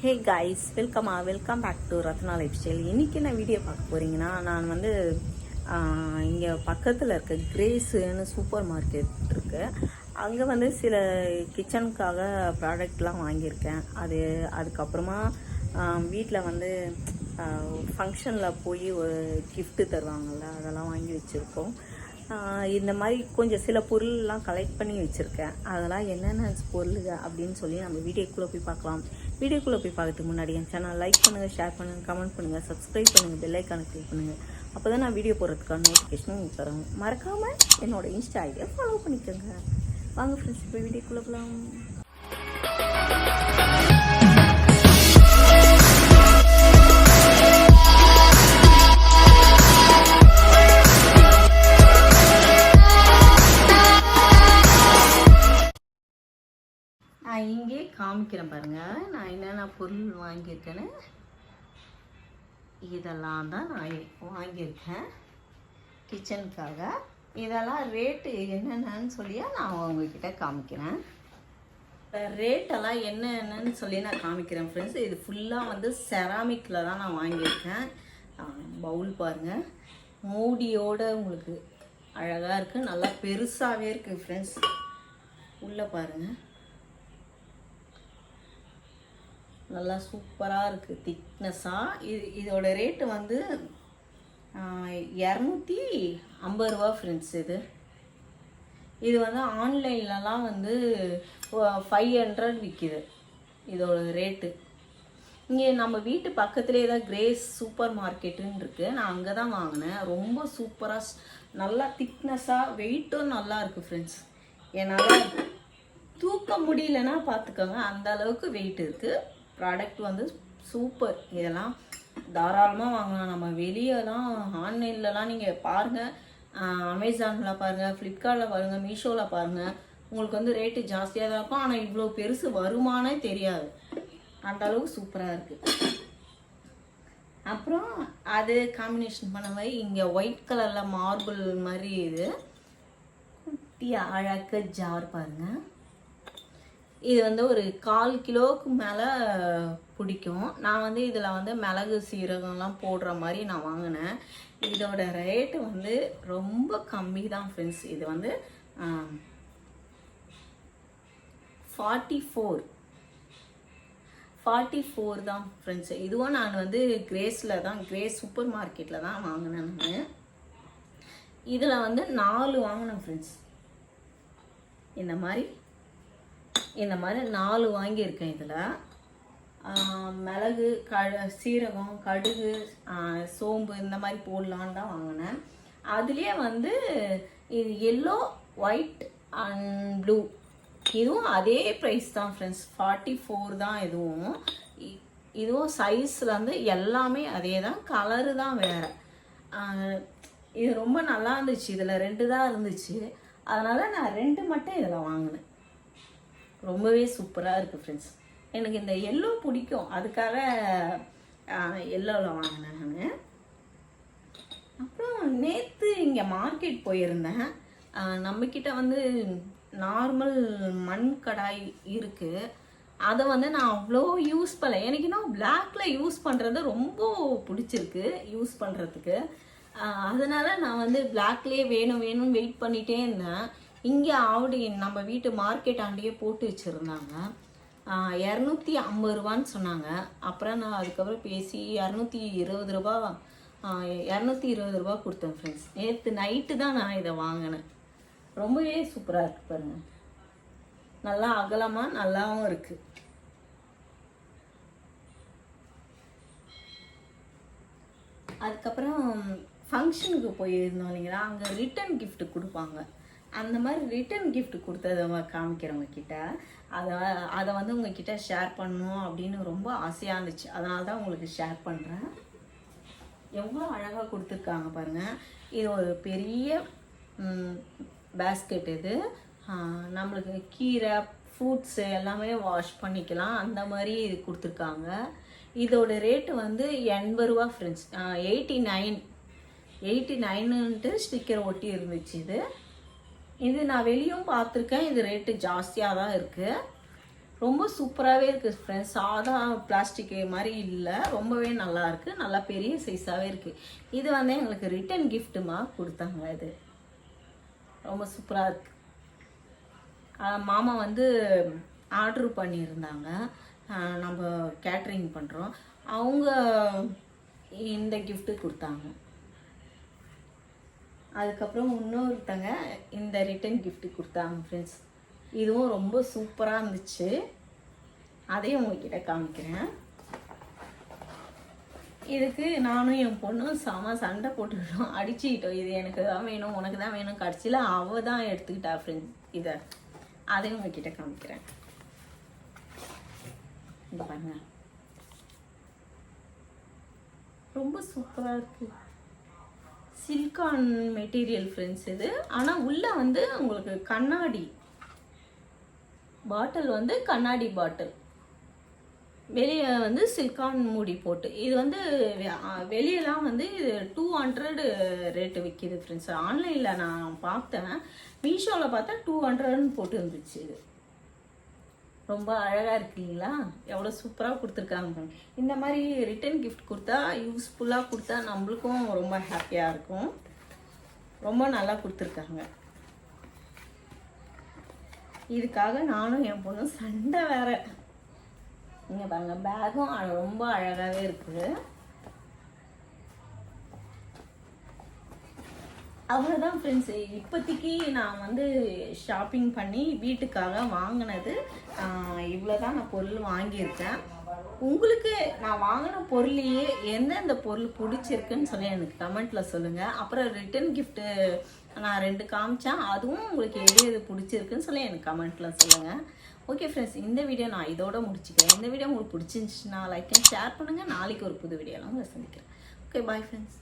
Hey guys, welcome back to Ratna lifestyle. இன்றைக்கி என்ன video பார்க்க போகிறீங்கன்னா, நான் வந்து இங்கே பக்கத்தில் இருக்க கிரேஸுன்னு சூப்பர் மார்க்கெட் இருக்குது. அங்கே வந்து சில கிச்சனுக்காக ப்ராடக்ட்லாம் வாங்கியிருக்கேன். அதுக்கப்புறமா வீட்டில் வந்து ஃபங்க்ஷனில் போய் ஒரு கிஃப்ட்டு தருவாங்கள்ல, அதெல்லாம் வாங்கி வச்சுருக்கோம். இந்த மாதிரி கொஞ்சம் சில பொருள்லாம் கலெக்ட் பண்ணி வச்சுருக்கேன். அதெல்லாம் என்னென்ன பொருள் அப்படின்னு சொல்லி நம்ம வீடியோக்குள்ளே போய் பார்க்கலாம். வீடியோக்குள்ளே போய் பார்க்கறதுக்கு முன்னாடி என் சேனல் லைக் பண்ணுங்கள், ஷேர் பண்ணுங்கள், கமெண்ட் பண்ணுங்கள், சப்ஸ்கிரைப் பண்ணுங்கள், பெல் ஐக்கானை கிளிக் பண்ணுங்கள். அப்போ தான் நான் வீடியோ போடுறதுக்கான நோட்டிஃபிகேஷனும் உங்களுக்கு தரும். மறக்காமல் என்னோடய இன்ஸ்டா ஐடியா ஃபாலோ பண்ணிக்கோங்க. வாங்க ஃப்ரெண்ட்ஸ், இப்போ வீடியோக்குள்ளே போகலாம். நான் இங்கே காமிக்கிறேன் பாருங்கள், நான் என்னென்ன பொருள் வாங்கியிருக்கேன்னு. இதெல்லாம் தான் நான் வாங்கியிருக்கேன் கிச்சனுக்காக. இதெல்லாம் ரேட்டு என்னென்னு சொல்லி நான் உங்ககிட்ட காமிக்கிறேன். ரேட்டெல்லாம் என்னென்னு சொல்லி நான் காமிக்கிறேன் ஃப்ரெண்ட்ஸ். இது ஃபுல்லாக வந்து செராமிக்கில் தான் நான் வாங்கியிருக்கேன். பவுல் பாருங்கள், மூடியோடு உங்களுக்கு அழகாக இருக்குது, நல்லா பெருசாகவே இருக்குது ஃப்ரெண்ட்ஸ். உள்ளே பாருங்கள், நல்லா சூப்பராக இருக்குது, திக்னஸாக. இதோட ரேட்டு வந்து 250 ரூபா ஃப்ரெண்ட்ஸ். இது வந்து ஆன்லைன்லலாம் வந்து 500 விற்கிது இதோட ரேட்டு. இங்கே நம்ம வீட்டு பக்கத்துலேயே தான் கிரேஸ் சூப்பர் மார்க்கெட்டுன்னு இருக்குது. நான் அங்கே தான் வாங்கினேன். ரொம்ப சூப்பராக, நல்லா திக்னஸாக, வெயிட்டும் நல்லா இருக்குது ஃப்ரெண்ட்ஸ். என்னால் தூக்க முடியலன்னா பார்த்துக்கோங்க, அந்த அளவுக்கு வெயிட் இருக்குது. ப்ராடக்ட் வந்து சூப்பர். இதெல்லாம் தாராளமாக வாங்கலாம். நம்ம வெளியெல்லாம் ஆன்லைன்லலாம் நீங்கள் பாருங்கள், அமேசானில் பாருங்கள், ஃப்ளிப்கார்ட்டில் பாருங்கள், மீஷோவில் பாருங்கள், உங்களுக்கு வந்து ரேட்டு ஜாஸ்தியாக தான் இருக்கும். ஆனால் இவ்வளோ பெருசு வருமானே தெரியாது, அந்த அளவுக்கு சூப்பராக இருக்குது. அப்புறம் அது காம்பினேஷன் பண்ண மாதிரி இங்கே ஒயிட் கலரில் மார்பிள் மாதிரி இது குட்டி அழகு ஜார் பாருங்கள். இது வந்து ஒரு 1/4 கிலோவுக்கு மேலே பிடிக்கும். நான் வந்து இதில் வந்து மிளகு சீரகம்லாம் போடுற மாதிரி நான் வாங்கினேன். இதோட ரேட்டு வந்து ரொம்ப கம்மி தான் ஃப்ரெண்ட்ஸ். இது வந்து 44 தான் ஃப்ரெண்ட்ஸ். இதுவும் நான் வந்து கிரேஸ் சூப்பர் மார்க்கெட்டில் தான் வாங்கினேன். நான் இதில் வந்து 4 வாங்கினேன் ஃப்ரெண்ட்ஸ். இந்த மாதிரி 4 வாங்கியிருக்கேன். இதில் மிளகு, சீரகம், கடுகு, சோம்பு இந்த மாதிரி போடலான்னு தான் வாங்கினேன். அதுலேயே வந்து இது எல்லோ, ஒயிட் அண்ட் ப்ளூ, இதுவும் அதே ப்ரைஸ் தான் ஃப்ரெண்ட்ஸ். 44 தான். இதுவும் சைஸில் வந்து எல்லாமே அதே தான், கலரு தான் வேறு. இது ரொம்ப நல்லா இருந்துச்சு. இதில் 2 தான் இருந்துச்சு, அதனால் நான் 2 மட்டும் இதில் வாங்கினேன். ரொம்பவே சூப்பராக இருக்குது ஃப்ரெண்ட்ஸ். எனக்கு இந்த எல்லோ பிடிக்கும், அதுக்காக எல்லோவில் வாங்கினேன் நான். அப்புறம் நேற்று இங்கே மார்க்கெட் போயிருந்தேன். நம்மக்கிட்ட வந்து நார்மல் மண் கடாய் இருக்குது. அதை வந்து நான் அவ்வளோ யூஸ் பண்ணல. எனக்கு இன்னும் பிளாக்ல யூஸ் பண்ணுறது ரொம்ப பிடிச்சிருக்கு யூஸ் பண்ணுறதுக்கு. அதனால் நான் வந்து பிளாக்லேயே வேணும் வெயிட் பண்ணிகிட்டே இருந்தேன். இங்கே நம்ம வீட்டு மார்க்கெட் ஆண்டியே போட்டு வச்சுருந்தாங்க. 250 ரூபான்னு சொன்னாங்க. அப்புறம் நான் அதுக்கப்புறம் பேசி 220 ரூபா கொடுத்தேன் ஃப்ரெண்ட்ஸ். நேற்று நைட்டு தான் நான் இதை வாங்கினேன். ரொம்பவே சூப்பராக இருக்குது பாருங்கள், நல்லா அகலமாக நல்லாவும் இருக்குது. அதுக்கப்புறம் ஃபங்க்ஷனுக்கு போயிருந்தோம் இல்லைங்களா, அங்கே ரிட்டன் கிஃப்ட் கொடுப்பாங்க. அந்த மாதிரி ரிட்டன் கிஃப்ட் கொடுத்ததை காமிக்கிறவங்க கிட்ட அதை வந்து உங்ககிட்ட ஷேர் பண்ணணும் அப்படின்னு ரொம்ப ஆசையாக இருந்துச்சு. அதனால தான் உங்களுக்கு ஷேர் பண்ணுறேன். எவ்வளோ அழகாக கொடுத்துருக்காங்க பாருங்கள். இது ஒரு பெரிய பேஸ்கெட். இது நம்மளுக்கு கீரை, ஃப்ரூட்ஸு எல்லாமே வாஷ் பண்ணிக்கலாம், அந்த மாதிரி இது கொடுத்துருக்காங்க. இதோட ரேட்டு வந்து 80 ரூபா ஃப்ரெண்ட்ஸ். 89ன்ட்டு ஸ்டிக்கர் ஒட்டி இருந்துச்சு. இது நான் வெளியும் பார்த்துருக்கேன். இது ரேட்டு ஜாஸ்தியாக தான் இருக்குது. ரொம்ப சூப்பராகவே இருக்குது ஃப்ரெண்ட்ஸ். சாதா பிளாஸ்டிக்கு மாதிரி இல்லை, ரொம்பவே நல்லா இருக்குது. நல்லா பெரிய சைஸாகவே இருக்குது. இது வந்து எங்களுக்கு ரிட்டன் கிஃப்ட்டுமா கொடுத்தாங்க. இது ரொம்ப சூப்பராக இருக்குது. மாமா வந்து ஆர்டர் பண்ணியிருந்தாங்க. நம்ம கேட்ரிங் பண்ணுறோம், அவங்க இந்த கிஃப்ட்டு கொடுத்தாங்க. அதுக்கப்புறம் இன்னொருத்தங்க இந்த ரிட்டன் கிஃப்ட்டு கொடுத்தாங்க ஃப்ரெண்ட்ஸ். இதுவும் ரொம்ப சூப்பராக இருந்துச்சு. அதையும் உங்ககிட்ட காமிக்கிறேன். இதுக்கு நானும் என் பொண்ணும் சண்டை போட்டுக்கிட்டோம், அடிச்சுக்கிட்டோம். இது எனக்கு தான் வேணும், உனக்கு தான் வேணும். கடைசியில் அவள் தான் எடுத்துக்கிட்டா ஃப்ரெண்ட்ஸ். இதை அதையும் உங்ககிட்ட காமிக்கிறேன். இந்த பாருங்க, ரொம்ப சூப்பராக இருக்குது. சிலிக்கான் மெட்டீரியல் ஃப்ரெண்ட்ஸ் இது. ஆனால் உள்ளே வந்து உங்களுக்கு கண்ணாடி பாட்டில், வந்து கண்ணாடி பாட்டில், வெளியே வந்து சிலிக்கான் மூடி போட்டு. இது வந்து வெளியெல்லாம் வந்து இது 200 ரேட்டு விற்கிது ஃப்ரெண்ட்ஸ். ஆன்லைனில் நான் பார்த்தேன், மீஷோவில் பார்த்தா 200ன்னு போட்டு இருந்துச்சு. இது ரொம்ப அழகாக இருக்குங்களா, எவ்வளோ சூப்பராக கொடுத்துருக்காங்க. இந்த மாதிரி ரிட்டன் கிஃப்ட் கொடுத்தா, யூஸ்ஃபுல்லாக கொடுத்தா நம்மளுக்கும் ரொம்ப ஹாப்பியாக இருக்கும். ரொம்ப நல்லா கொடுத்துருக்காங்க. இதுக்காக நானும் என் பொண்ணும் சண்டை வேற. நீங்கள் பாருங்கள், பேக்கும் ரொம்ப அழகாகவே இருக்குது. அவ்வளோதான் ஃப்ரெண்ட்ஸ். இப்போதைக்கு நான் வந்து ஷாப்பிங் பண்ணி வீட்டுக்காக வாங்கினது இவ்வளோ தான். நான் பொருள் வாங்கியிருக்கேன். உங்களுக்கு நான் வாங்கின பொருளையே எந்தெந்த பொருள் பிடிச்சிருக்குன்னு சொல்லி எனக்கு கமெண்ட்டில் சொல்லுங்கள். அப்புறம் ரிட்டன் கிஃப்ட்டு நான் 2 காமிச்சேன், அதுவும் உங்களுக்கு எது பிடிச்சிருக்குன்னு சொல்லி எனக்கு கமெண்ட்டில் சொல்லுங்கள். ஓகே ஃப்ரெண்ட்ஸ், இந்த வீடியோ நான் இதோட முடிச்சுக்கிறேன். இந்த வீடியோ உங்களுக்கு பிடிச்சிருந்துச்சுன்னா லைக் அண்ட் ஷேர் பண்ணுங்கள். நாளைக்கு ஒரு புது வீடியோலாம் உங்களை சந்திக்கிறேன். Okay, bye friends.